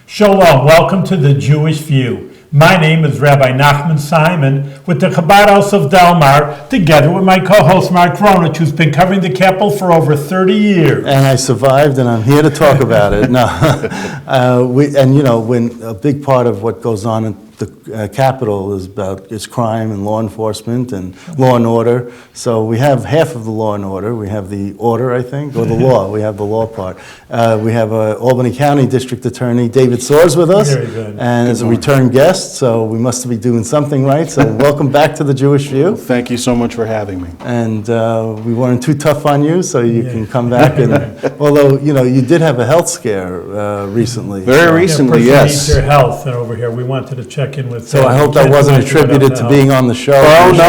Shalom, welcome to the Jewish View. My name is Rabbi Nachman Simon with the Chabad House of Delmar, together with my co-host Mark Ronich, who's been covering the capital for over 30 years. And I survived, and I'm here to talk about it. No, when a big part of what goes on in the Capitol is crime and law enforcement and law and order. So we have half of the law and order. We have the order, I think, or the law. We have the law part. We have Albany County District Attorney David Soares with us, Very good. and as a return guest. So we must be doing something right. So welcome back to the Jewish View. Thank you so much for having me. And we weren't too tough on you, so you can come back. And although you did have a health scare recently. Very recently, yes. Your health over here. We wanted to check in with. So I hope that wasn't attributed to being on the show. Oh no!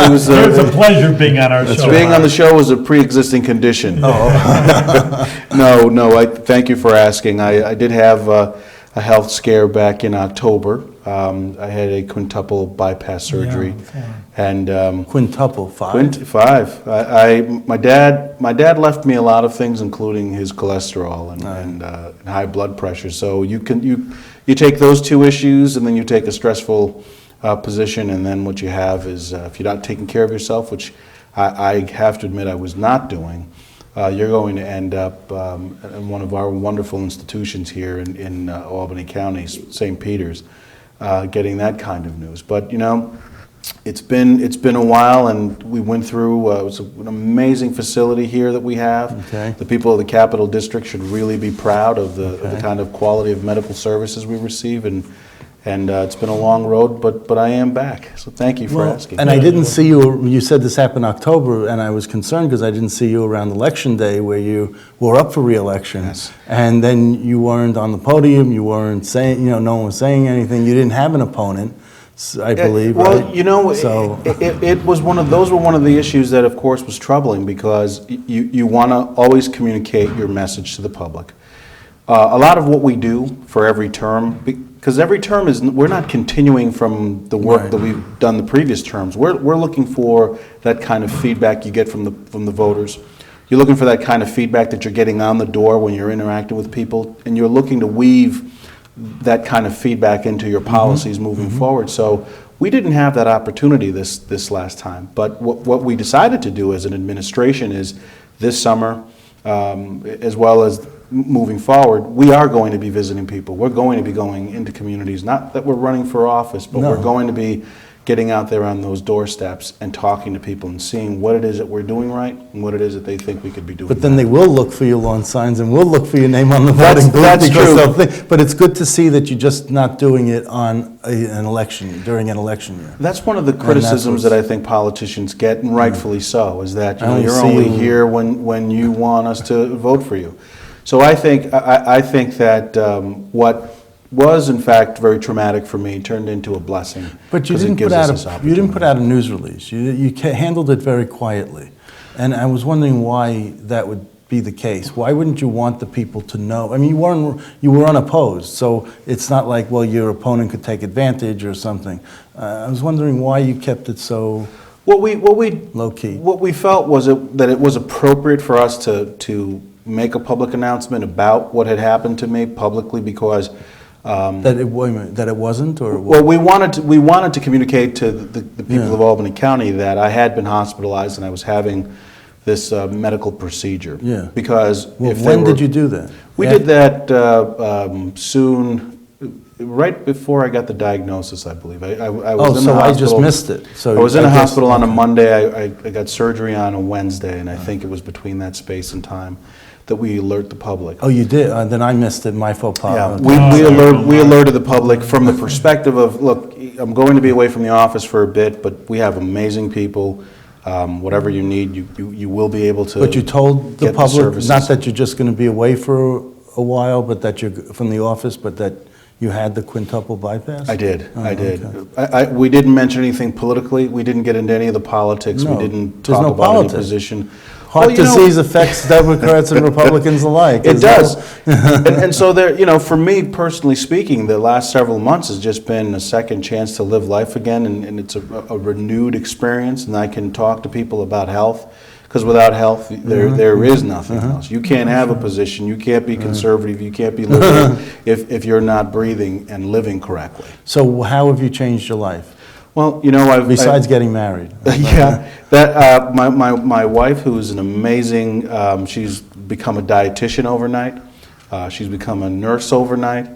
It was a pleasure being on our show. Being on the show was a pre-existing condition. Oh. No. I thank you for asking. I did have a health scare back in October. I had a quintuple bypass surgery, and Quintuple, five. Five. My dad left me a lot of things, including his cholesterol and high blood pressure. So you take those two issues, and then you take a stressful position, and then what you have is if you're not taking care of yourself, which I have to admit I was not doing, you're going to end up in one of our wonderful institutions here in Albany County, St. Peter's, getting that kind of news. But it's been a while, and we went through. It was an amazing facility here that we have. Okay. The people of the Capital District should really be proud of the kind of quality of medical services we receive, and it's been a long road, but I am back. So thank you for asking. And I didn't see you. You said this happened in October, and I was concerned because I didn't see you around Election Day, where you were up for re-election. Yes. And then you weren't on the podium. You weren't saying. No one was saying anything. You didn't have an opponent, I believe. Well, right? So it was those were one of the issues that, of course, was troubling, because you want to always communicate your message to the public. A lot of what we do for every term, because every term we're not continuing from the work that we've done the previous terms. We're looking for that kind of feedback you get from the voters. You're looking for that kind of feedback that you're getting on the door when you're interacting with people, and you're looking to weave that kind of feedback into your policies moving forward. So we didn't have that opportunity this last time. But what we decided to do as an administration is this summer, as well as moving forward, we are going to be visiting people. We're going to be going into communities, not that we're running for office, but we're going to be getting out there on those doorsteps and talking to people and seeing what it is that we're doing right and what it is that they think we could be doing. But then they will look for your lawn signs and will look for your name on the voting booth. That's true. But it's good to see that you're just not doing it on an election, during an election year. That's one of the criticisms that I think politicians get, and rightfully so, is that you're only here when you want us to vote for you. So I think that what was in fact very traumatic for me turned into a blessing. But you didn't put out a news release. You handled it very quietly, and I was wondering why that would be the case. Why wouldn't you want the people to know? I mean, you were unopposed, so it's not like, well, your opponent could take advantage or something. I was wondering why you kept it so low key. What we felt was that it was appropriate for us to make a public announcement about what had happened to me publicly, because that it wasn't, or what? Well, we wanted to communicate to the people of Albany County that I had been hospitalized and I was having this medical procedure. Yeah. Because when did you do that? We did that soon, right before I got the diagnosis, I believe. I was in the hospital. I just missed it. So I was in a hospital on a Monday. I got surgery on a Wednesday, and I think it was between that space and time that we alert the public. Oh, you did? Then I missed it. My faux pas. Yeah, we alerted the public from the perspective of, look, I'm going to be away from the office for a bit, but we have amazing people. Whatever you need, you will be able to. But you told the public, services. not that you're just going to be away for a while, but that you're from the office, but that you had the quintuple bypass? I did. I did. Okay. We didn't mention anything politically. We didn't get into any of the politics. No, We didn't there's talk no about politics. any position. Heart disease affects Democrats and Republicans alike. It does. and so there, for me personally speaking, the last several months has just been a second chance to live life again, and it's a renewed experience, and I can talk to people about health. Because without health, there is nothing else. You can't have a position, you can't be conservative, you can't be liberal if you're not breathing and living correctly. So how have you changed your life? Well, you know, Besides getting married. yeah, that my wife, who is an amazing, she's become a dietitian overnight. She's become a nurse overnight.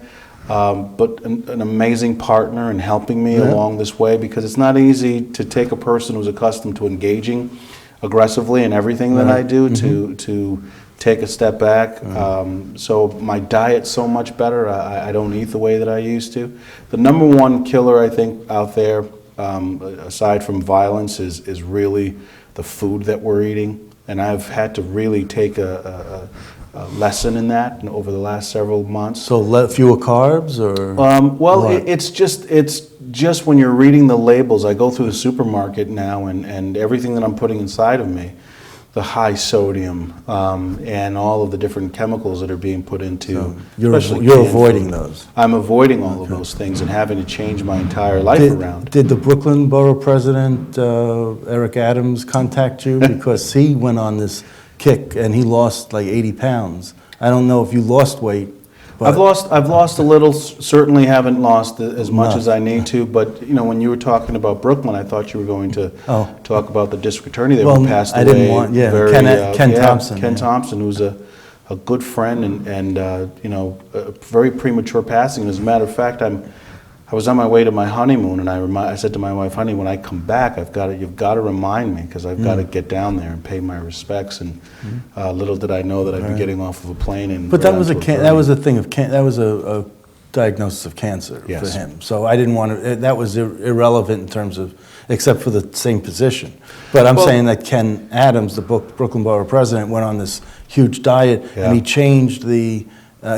But an amazing partner in helping me along this way, because it's not easy to take a person who's accustomed to engaging aggressively in everything that I do to take a step back. So my diet's so much better. I don't eat the way that I used to. The number one killer, I think, out there, aside from violence, is really the food that we're eating. And I've had to really take a lesson in that over the last several months. So fewer carbs, or? Well, it's just when you're reading the labels. I go through the supermarket now, and everything that I'm putting inside of me, the high sodium and all of the different chemicals that are being put into. So you're avoiding those. I'm avoiding all of those things and having to change my entire life around. Did the Brooklyn Borough President, Eric Adams, contact you? Because he went on this kick and he lost like 80 pounds. I don't know if you lost weight. But I've lost a little. Certainly haven't lost as much as I need to. But you know, when you were talking about Brooklyn, I thought you were going to talk about the district attorney that passed away. I didn't want. Ken Thompson. Ken Thompson, who's a good friend and you know, a very premature passing. As a matter of fact, I was on my way to my honeymoon, and I said to my wife, "Honey, when I come back, you've got to remind me, because I've got to get down there and pay my respects." And little did I know that I'd be getting off of a plane. And but that was a diagnosis of cancer for him. So I didn't want to. That was irrelevant in terms of, except for the same position. But I'm saying that Ken Adams, the Brooklyn Borough President, went on this huge diet, and he changed the.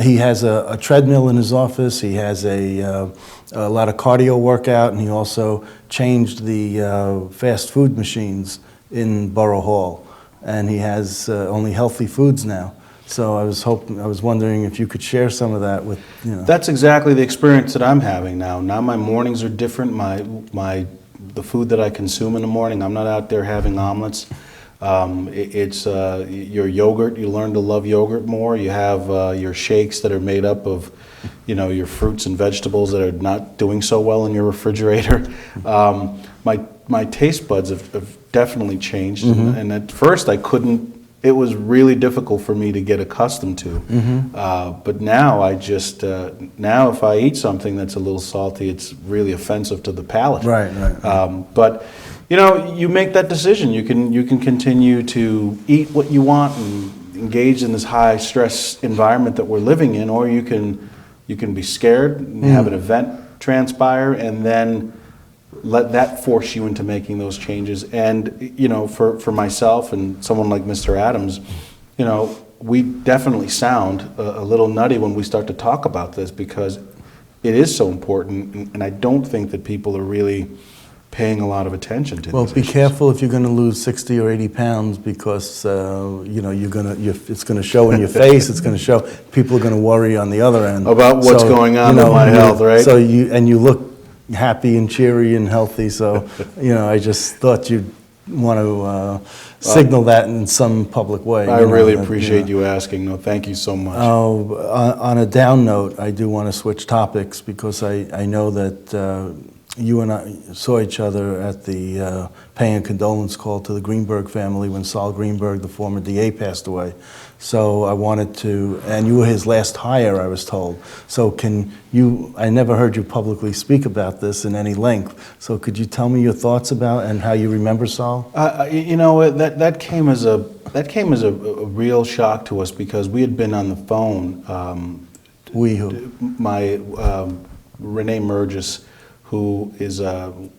He has a treadmill in his office. He has a lot of cardio workout, and he also changed the fast food machines in Borough Hall. And he has only healthy foods now. So I was wondering if you could share some of that with, you know. That's exactly the experience that I'm having now. Now my mornings are different. The food that I consume in the morning, I'm not out there having omelets. It's your yogurt. You learn to love yogurt more. You have your shakes that are made up of, you know, your fruits and vegetables that are not doing so well in your refrigerator. My taste buds have definitely changed, and at first I couldn't. It was really difficult for me to get accustomed to. But now I just now if I eat something that's a little salty, it's really offensive to the palate. Right. But you know, you make that decision. You can continue to eat what you want and engage in this high stress environment that we're living in, or you can be scared and have an event transpire, and then let that force you into making those changes. And you know, for myself and someone like Mr. Adams, you know, we definitely sound a little nutty when we start to talk about this, because it is so important, and I don't think that people are really paying a lot of attention to. Well, these be issues. careful if you're going to lose 60 or 80 pounds, because you know it's going to show in your face. It's going to show. People are going to worry on the other end about what's going on with my health, right? So you look happy and cheery and healthy. So you know, I just thought you'd want to signal that in some public way. I really appreciate you asking. No, thank you so much. On a down note, I do want to switch topics, because I know that. You and I saw each other at the paying a condolence call to the Greenberg family when Sol Greenberg, the former DA, passed away. So I wanted to, and you were his last hire, I was told. So I never heard you publicly speak about this in any length. So could you tell me your thoughts about and how you remember Sol? You know, that came as a real shock to us, because we had been on the phone. My Renee Murgis, who is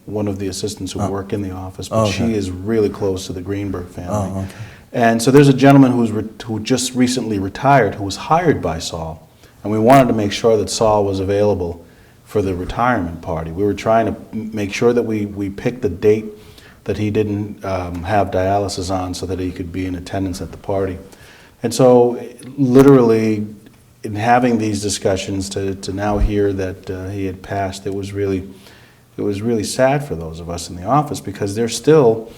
one of the assistants who work in the office, but she is really close to the Greenberg family. And so there's a gentleman who just recently retired, who was hired by Sol, and we wanted to make sure that Sol was available for the retirement party. We were trying to make sure that we picked the date that he didn't have dialysis on, so that he could be in attendance at the party. And so literally, in having these discussions, to now hear that he had passed, it was really sad for those of us in the office, because there's still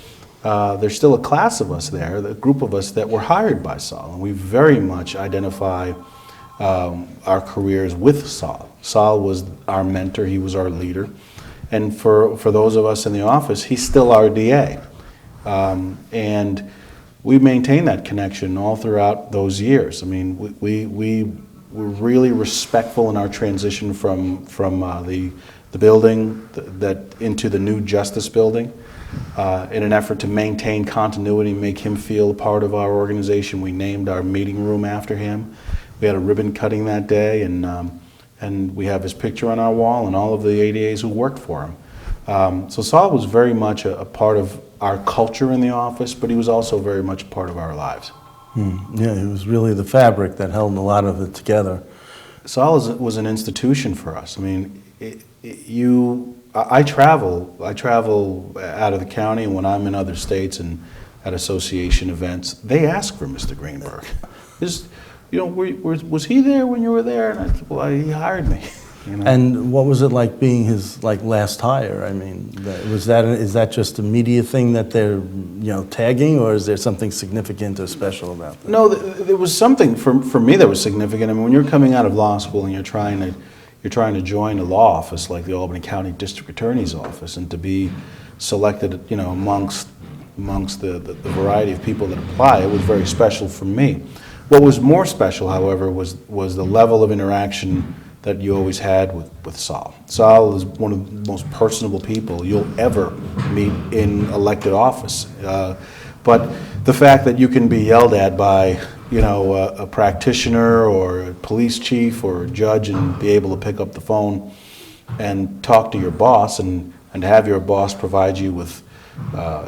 there's still a class of us there, the group of us that were hired by Sol, and we very much identify our careers with Sol. Sol was our mentor, he was our leader, and for those of us in the office, he's still our DA. And we maintained that connection all throughout those years. I mean, we were really respectful in our transition from the building that into the new Justice Building. In an effort to maintain continuity, make him feel a part of our organization, we named our meeting room after him. We had a ribbon cutting that day, and we have his picture on our wall and all of the ADAs who worked for him. So Sol was very much a part of our culture in the office, but he was also very much a part of our lives. Yeah, it was really the fabric that held a lot of it together. Sol was an institution for us. I mean, I travel out of the county, and when I'm in other states and at association events, they ask for Mr. Greenberg. Was he there when you were there? And I said, well, he hired me. You know? And what was it like being his last hire? I mean, is that just a media thing that they're tagging, or is there something significant or special about that? No, there was something for me that was significant. I mean, when you're coming out of law school and you're trying to join a law office like the Albany County District Attorney's Office, and to be selected, amongst the variety of people that apply, it was very special for me. What was more special, however, was the level of interaction that you always had with Sol. Sol is one of the most personable people you'll ever meet in elected office. But the fact that you can be yelled at by a practitioner or a police chief or a judge and be able to pick up the phone and talk to your boss and have your boss provide you with,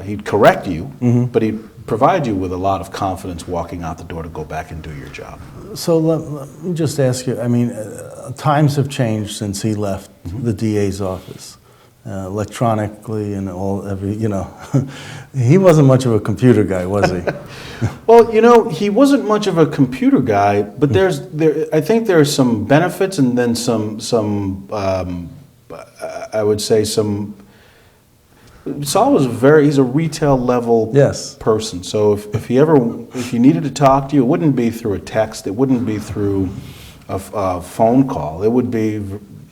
he'd correct you, but he'd provide you with a lot of confidence walking out the door to go back and do your job. So let me just ask you, I mean, times have changed since he left the DA's office. Electronically and he wasn't much of a computer guy, was he? Well, he wasn't much of a computer guy, but I think there are some benefits and then some I would say Sol was he's a retail level person. So if you needed to talk to you, it wouldn't be through a text, it wouldn't be through a phone call, it would be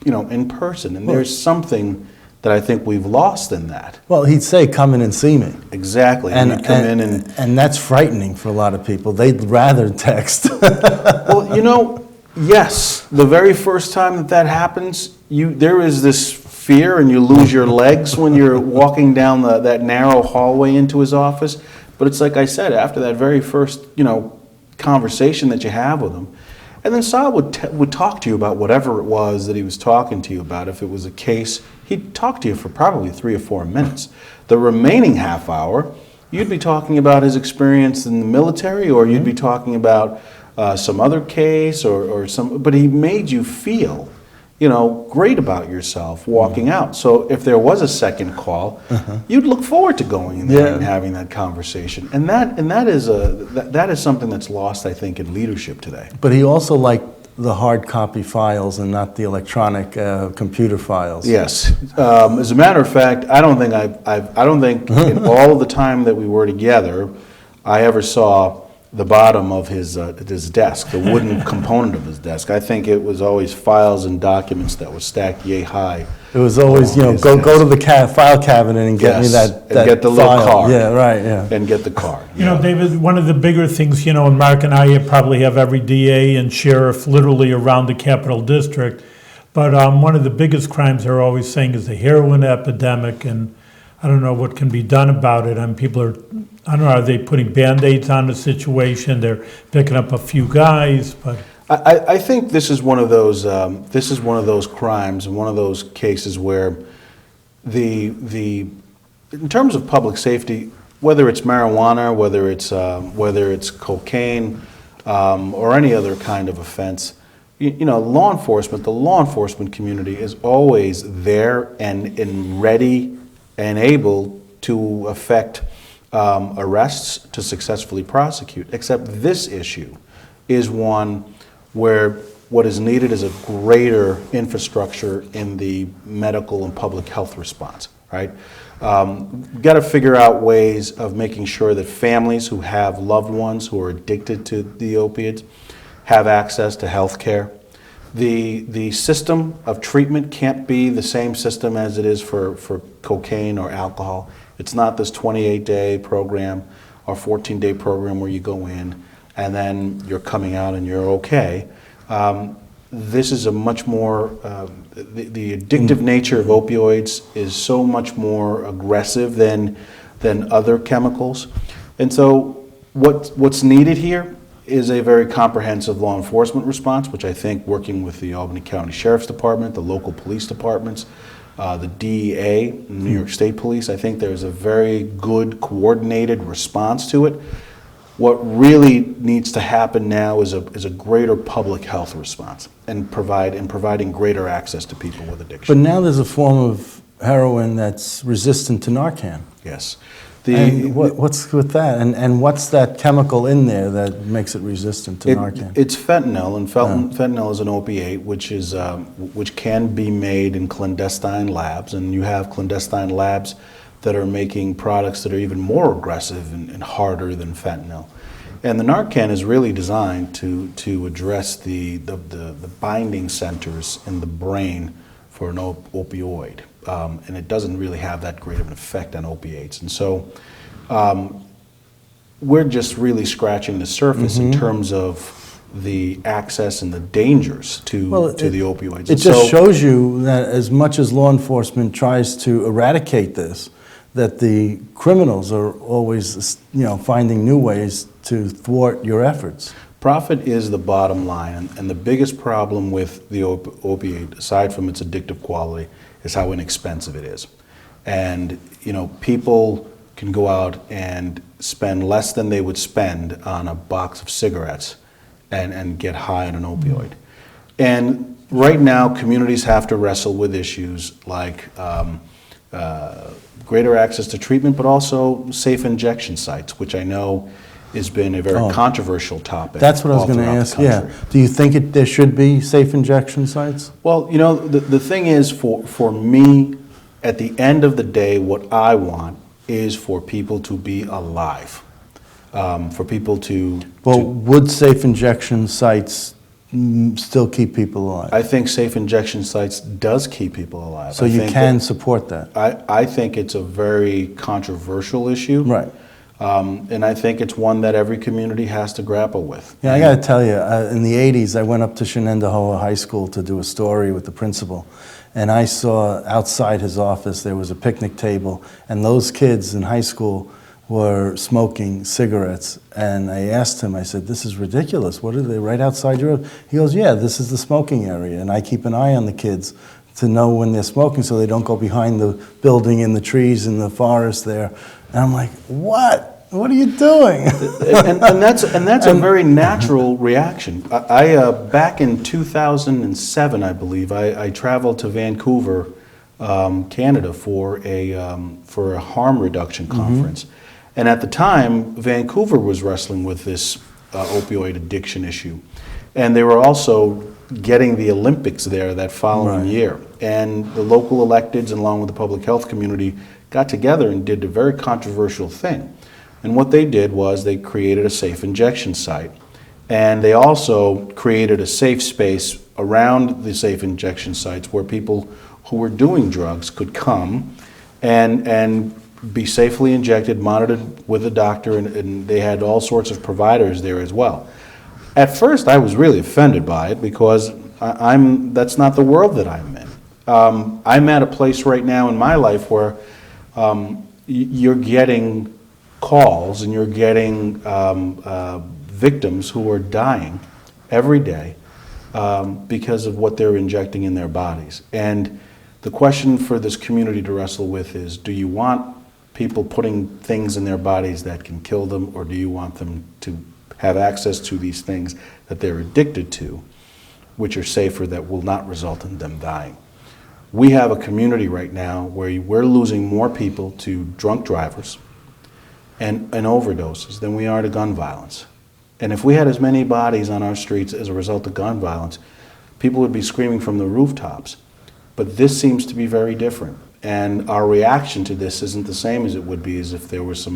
in person. And there's something that I think we've lost in that. Well, he'd say, come in and see me. Exactly. And he'd come in and that's frightening for a lot of people. They'd rather text. Well, yes, the very first time that happens, there is this fear and you lose your legs when you're walking down that narrow hallway into his office. But it's like I said, after that very first, conversation that you have with him, and then Sol would talk to you about whatever it was that he was talking to you about. If it was a case, he'd talk to you for probably 3 or 4 minutes. The remaining half hour, you'd be talking about his experience in the military, or you'd be talking about some other case but he made you feel great about yourself walking out. So if there was a second call, you'd look forward to going in there and having that conversation. And that is something that's lost, I think, in leadership today. But he also liked the hard copy files and not the electronic computer files. Yes. As a matter of fact, I don't think in all the time that we were together, I ever saw the bottom of his desk, the wooden component of his desk. I think it was always files and documents that were stacked yay high. It was always, go to the file cabinet and get me that and get the little card. Yeah, right, yeah. And get the card. David, one of the bigger things, and Mark and I probably have every DA and sheriff literally around the Capital District, but one of the biggest crimes they're always saying is the heroin epidemic, and I don't know what can be done about it. Are they putting Band-Aids on the situation? They're picking up a few guys, but I think this is one of those crimes and one of those cases where in terms of public safety, whether it's marijuana, whether it's cocaine, or any other kind of offense, the law enforcement community is always there and ready and able to effect arrests to successfully prosecute. Except this issue is one where what is needed is a greater infrastructure in the medical and public health response, right? We've got to figure out ways of making sure that families who have loved ones who are addicted to the opiates have access to health care. The system of treatment can't be the same system as it is for cocaine or alcohol. It's not this 28-day program or 14-day program where you go in and then you're coming out and you're okay. This is a much more, the addictive nature of opioids is so much more aggressive than other chemicals. And so what's needed here is a very comprehensive law enforcement response, which I think working with the Albany County Sheriff's Department, the local police departments, the DEA, New York State Police, I think there's a very good coordinated response to it. What really needs to happen now is a greater public health response and providing greater access to people with addiction. But now there's a form of heroin that's resistant to Narcan. Yes. And what's with that? And what's that chemical in there that makes it resistant to Narcan? It's fentanyl, and fentanyl is an opiate which can be made in clandestine labs, and you have clandestine labs that are making products that are even more aggressive and harder than fentanyl. And the Narcan is really designed to address the binding centers in the brain for an opioid. And it doesn't really have that great of an effect on opiates. And so we're just really scratching the surface in terms of the access and the dangers to the opioids. It just shows you that as much as law enforcement tries to eradicate this, that the criminals are always, finding new ways to thwart your efforts. Profit is the bottom line, and the biggest problem with the opiate, aside from its addictive quality, is how inexpensive it is. And people can go out and spend less than they would spend on a box of cigarettes and get high on an opioid. And right now, communities have to wrestle with issues like greater access to treatment, but also safe injection sites, which I know has been a very controversial topic. That's what I was going to ask, yeah. Do you think there should be safe injection sites? Well, the thing is, for me, at the end of the day, what I want is for people to be alive, for people to... Well, would safe injection sites still keep people alive? I think safe injection sites does keep people alive. So you can support that? I think it's a very controversial issue. Right. And I think it's one that every community has to grapple with. Yeah, I got to tell you, in the 80s, I went up to Shenendehowa High School to do a story with the principal. And I saw outside his office, there was a picnic table, and those kids in high school were smoking cigarettes. And I asked him, I said, this is ridiculous. What are they, right outside your... He goes, yeah, this is the smoking area. And I keep an eye on the kids to know when they're smoking so they don't go behind the building in the trees in the forest there. And I'm like, what? What are you doing? and that's a very natural reaction. I back in 2007, I believe, I traveled to Vancouver, Canada for a harm reduction conference. And at the time, Vancouver was wrestling with this opioid addiction issue. And they were also getting the Olympics there that following year. And the local electeds, along with the public health community, got together and did a very controversial thing. And what they did was they created a safe injection site. And they also created a safe space around the safe injection sites where people who were doing drugs could come and be safely injected, monitored with a doctor, and they had all sorts of providers there as well. At first, I was really offended by it because that's not the world that I'm in. I'm at a place right now in my life where you're getting calls and you're getting victims who are dying every day because of what they're injecting in their bodies. And the question for this community to wrestle with is, do you want people putting things in their bodies that can kill them, or do you want them to have access to these things that they're addicted to, which are safer, that will not result in them dying? We have a community right now where we're losing more people to drunk drivers and overdoses than we are to gun violence. And if we had as many bodies on our streets as a result of gun violence, people would be screaming from the rooftops. But this seems to be very different. And our reaction to this isn't the same as it would be as if there was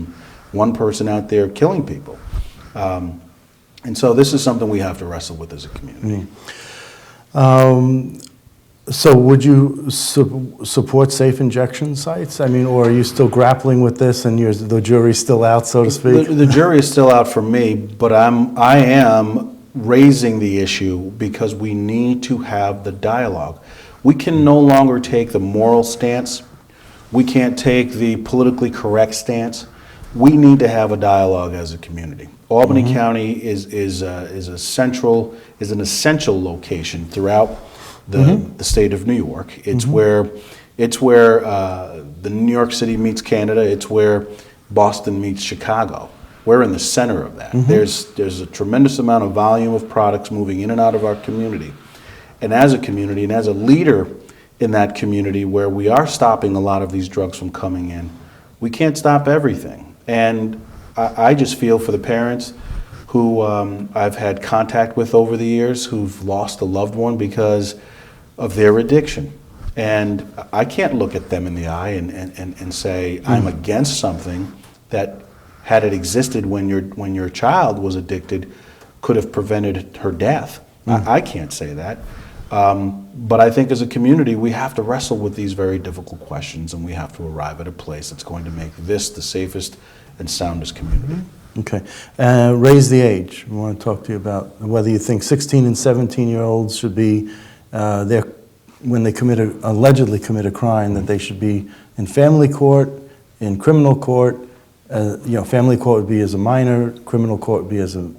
one person out there killing people. And so this is something we have to wrestle with as a community. So would you support safe injection sites? I mean, or are you still grappling with this and the jury's still out, so to speak? The jury is still out for me, but I am raising the issue because we need to have the dialogue. We can no longer take the moral stance. We can't take the politically correct stance. We need to have a dialogue as a community. Albany County is an essential location throughout the state of New York. It's where the New York City meets Canada. It's where Boston meets Chicago. We're in the center of that. There's a tremendous amount of volume of products moving in and out of our community. And as a community and as a leader in that community where we are stopping a lot of these drugs from coming in, we can't stop everything. And I just feel for the parents who I've had contact with over the years who've lost a loved one because of their addiction. And I can't look at them in the eye and say I'm against something that, had it existed when your child was addicted, could have prevented her death. I can't say that. But I think as a community, we have to wrestle with these very difficult questions, and we have to arrive at a place that's going to make this the safest and soundest community. Okay. Raise the age. We want to talk to you about whether you think 16 and 17-year-olds should be there when they allegedly commit a crime, that they should be in family court, in criminal court. Family court would be as a minor, criminal court would be as a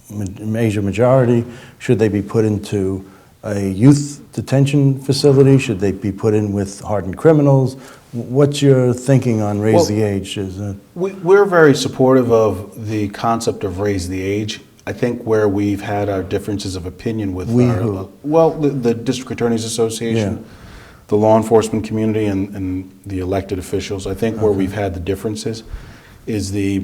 major majority. Should they be put into a youth detention facility? Should they be put in with hardened criminals? What's your thinking on raise the age? We're very supportive of the concept of raise the age. I think where we've had our differences of opinion with the District Attorneys Association, the law enforcement community, and the elected officials. I think where we've had the differences is the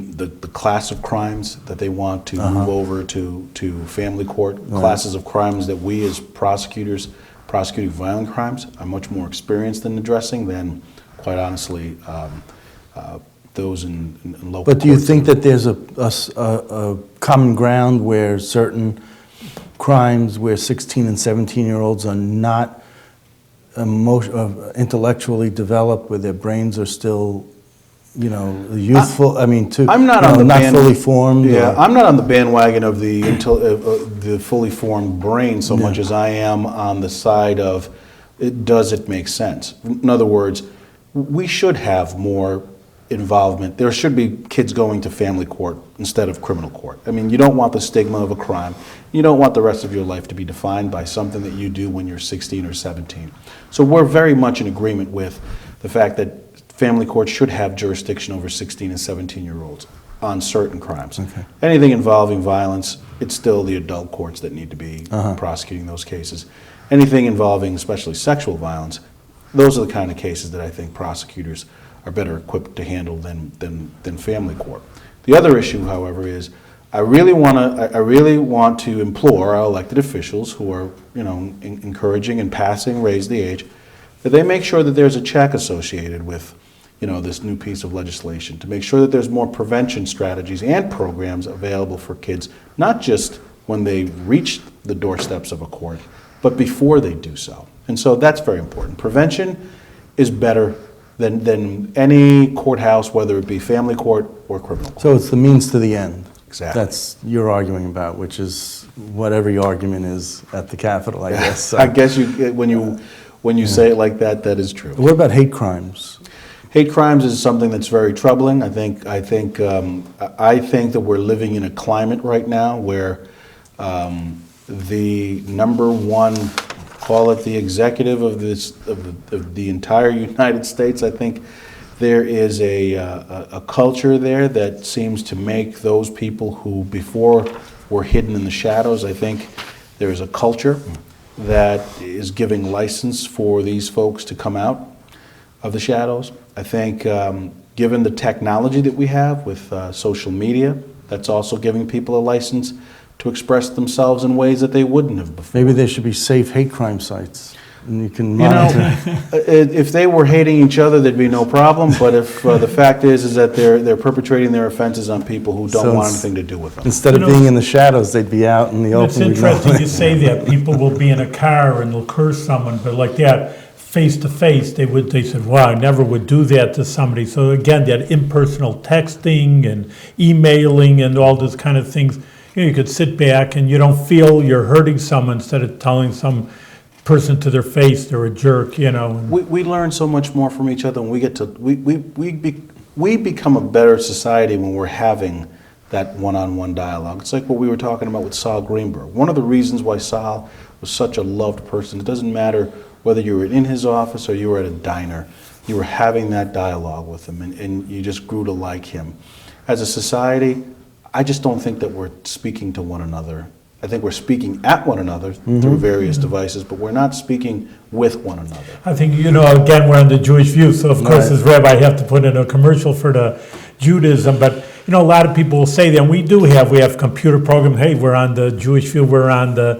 class of crimes that they want to move over to family court, classes of crimes that we as prosecutors prosecuting violent crimes are much more experienced in addressing than, quite honestly, those in local courts. But do you think that there's a common ground where certain crimes where 16 and 17-year-olds are not intellectually developed, where their brains are still youthful? I'm not on the not fully formed. Yeah, I'm not on the bandwagon of the fully formed brain so much as I am on the side of does it make sense? In other words, we should have more involvement. There should be kids going to family court instead of criminal court. You don't want the stigma of a crime. You don't want the rest of your life to be defined by something that you do when you're 16 or 17. So we're very much in agreement with the fact that family court should have jurisdiction over 16 and 17-year-olds on certain crimes. Okay. Anything involving violence, it's still the adult courts that need to be prosecuting those cases. Anything involving especially sexual violence, those are the kind of cases that I think prosecutors are better equipped to handle than family court. The other issue, however, is I really want to implore our elected officials who are encouraging and passing raise the age, that they make sure that there's a check associated with this new piece of legislation, to make sure that there's more prevention strategies and programs available for kids, not just when they reach the doorsteps of a court, but before they do so. And so that's very important. Prevention is better than any courthouse, whether it be family court or criminal court. So it's the means to the end. Exactly. That's you're arguing about, which is what every argument is at the Capitol, I guess. So. I guess when you say it like that, that is true. What about hate crimes? Hate crimes is something that's very troubling. I think that we're living in a climate right now where the number one, call it the executive of the entire United States, I think there is a culture there that seems to make those people who before were hidden in the shadows. I think there is a culture that is giving license for these folks to come out of the shadows. I think given the technology that we have with social media, that's also giving people a license to express themselves in ways that they wouldn't have before. Maybe there should be safe hate crime sites. And you can You monitor. know, if they were hating each other, there'd be no problem, but if the fact is that they're perpetrating their offenses on people who don't So want it's- anything to do with them. Instead of You know- being in the shadows, they'd be out in the It's open. interesting you say that. People will be in a car and they'll curse someone, but like that, face to face, they said, wow, I never would do that to somebody. So again, that impersonal texting and emailing and all those kind of things, you could sit back and you don't feel you're hurting someone instead of telling some person to their face they're a jerk, and- We learn so much more from each other, and we become a better society when we're having that one-on-one dialogue. It's like what we were talking about with Sol Greenberg. One of the reasons why Sol was such a loved person, it doesn't matter whether you were in his office or you were at a diner, you were having that dialogue with him, and you just grew to like him. As a society, I just don't think that we're speaking to one another. I think we're speaking at one another through various devices, but we're not speaking with one another. I think, again, we're on the Jewish View, so of course, Right. as rabbi, I have to put in a commercial for the Judaism, but, a lot of people will say that, and we have computer programs, hey, we're on the Jewish View, we're on the,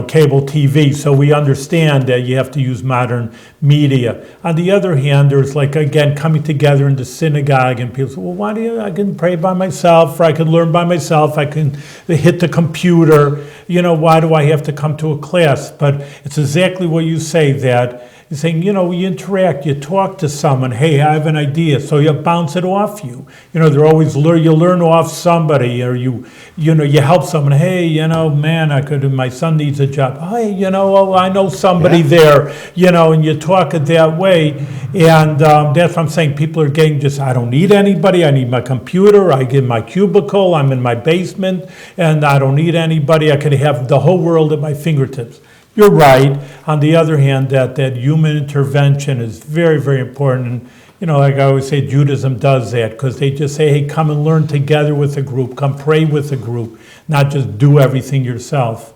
cable TV, so we understand that you have to use modern media. On the other hand, there's again, coming together in the synagogue, and people say, well, I can pray by myself, or I can learn by myself, I can hit the computer, why do I have to come to a class? But it's exactly what you say, that you're saying, you interact, you talk to someone, hey, I have an idea, so you bounce it off you. They're always, you learn off somebody, or you help someone, hey, man, my son needs a job. Hey, I know somebody there, and you talk it that way. And that's what I'm saying. People are getting I don't need anybody. I need my computer. I get my cubicle. I'm in my basement, and I don't need anybody. I could have the whole world at my fingertips. You're right. On the other hand, that human intervention is very, very important. And, like I always say, Judaism does that, because they just say, hey, come and learn together with a group. Come pray with a group, not just do everything yourself.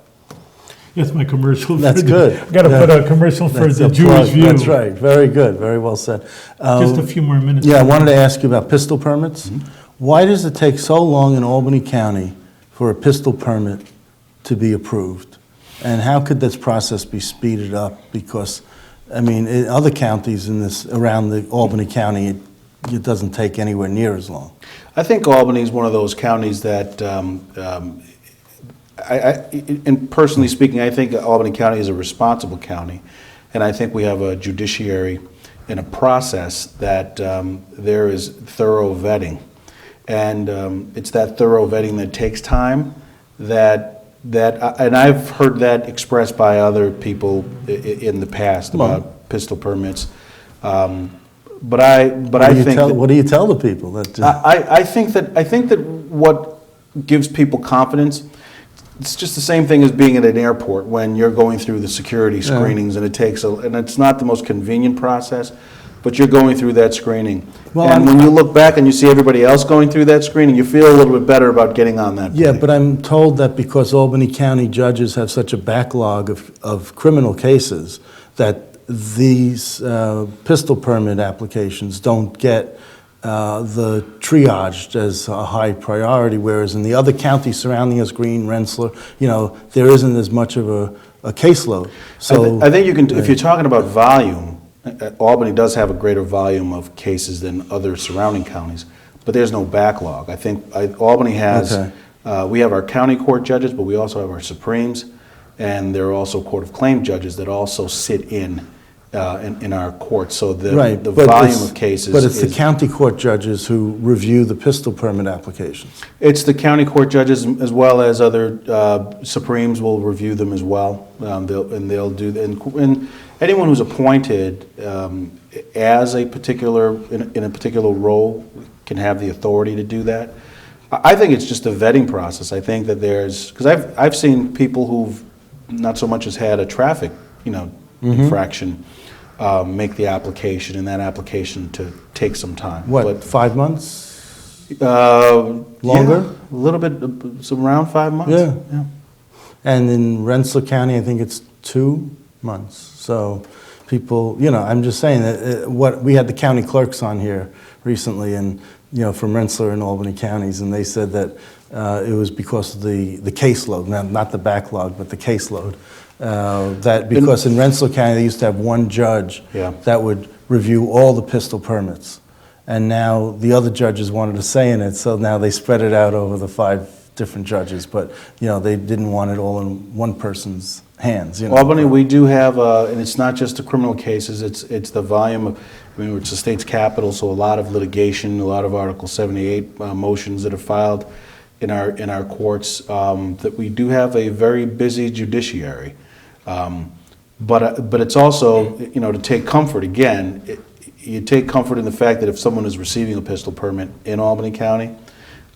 That's my commercial. That's good. I got to put a commercial for That's the a Jewish plug. View. That's right. Very good. Very well said. Just a few more minutes. Yeah, I wanted to ask you about pistol permits. Why does it take so long in Albany County for a pistol permit to be approved? And how could this process be speeded up? Because, in other counties around the Albany County, it doesn't take anywhere near as long. I think Albany is one of those counties that, and personally speaking, I think Albany County is a responsible county, and I think we have a judiciary and a process that there is thorough vetting, and it's that thorough vetting that takes time. And I've heard that expressed by other people in the past about pistol permits. But I think that, What do you tell the people? That I think that what gives people confidence, it's just the same thing as being at an airport when you're going through the security screenings, and and it's not the most convenient process, but you're going through that screening. And when you look back and you see everybody else going through that screening, you feel a little bit better about getting on that plane. Yeah, but I'm told that because Albany County judges have such a backlog of criminal cases, that these pistol permit applications don't get the triaged as a high priority, whereas in the other counties surrounding us, Greene, Rensselaer, there isn't as much of a caseload. So I think you can, if you're talking about volume, Albany does have a greater volume of cases than other surrounding counties, but there's no backlog. I think Albany has, we have our county court judges, but we also have our Supremes, and there are also Court of Claim judges that also sit in our courts. So the volume of cases. But it's the county court judges who review the pistol permit applications. It's the county court judges as well as other Supremes will review them as well. They'll do, and anyone who's appointed as a particular, in a particular role can have the authority to do that. I think it's just a vetting process. I think that there's, because I've seen people who've not so much as had a traffic, infraction, make the application, and that application to take some time. What, 5 months? Longer? Longer? A little bit, so around 5 months. Yeah. And in Rensselaer County, I think it's 2 months. So people, I'm just saying that we had the county clerks on here recently, and from Rensselaer and Albany counties, and they said that it was because of the caseload, not the backlog, but the caseload. That because in Rensselaer County, they used to have one judge Yeah. that would review all the pistol permits. And now the other judges wanted a say in it, so now they spread it out over the 5 different judges. But, they didn't want it all in one person's hands, Albany, we do have, and it's not just the criminal cases, it's the volume of, it's the state's capital, so a lot of litigation, a lot of Article 78 motions that are filed in our courts, that we do have a very busy judiciary. But it's also, to take comfort, again, you take comfort in the fact that if someone is receiving a pistol permit in Albany County,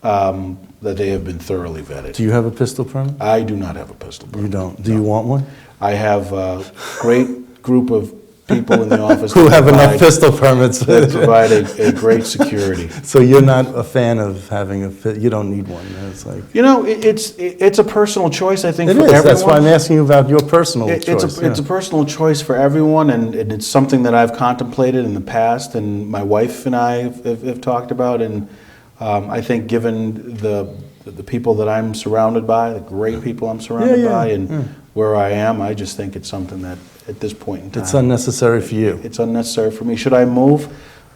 that they have been thoroughly vetted. Do you have a pistol permit? I do not have a pistol permit. You don't. Do you want one? I have a great group of people in the office Who that have enough provide- pistol permits? that provide a great security. So you're not a fan of having you don't need one. It's like It's a personal choice, I think, it for is. everyone. That's why I'm asking you about your personal choice. It's a personal choice for everyone, and it's something that I've contemplated in the past, and my wife and I have talked about, and I think given the people that I'm surrounded by, the great people I'm surrounded by, and where I am, I just think it's something that at this point in time, It's unnecessary for you. it's unnecessary for me. Should I move?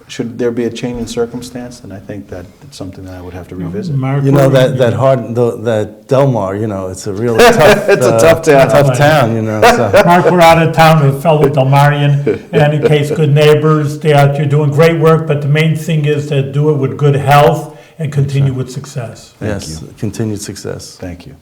Should there be a change in circumstance? Then I think that it's something that I would have to revisit. Mark, that Delmar, it's a real tough. It's a tough town. Tough town, So. Mark, we're out of town with a fellow Delmarian. In any case, good neighbors, you're doing great work, but the main thing is to do it with good health and continue with success. Yes, continued success. Thank you.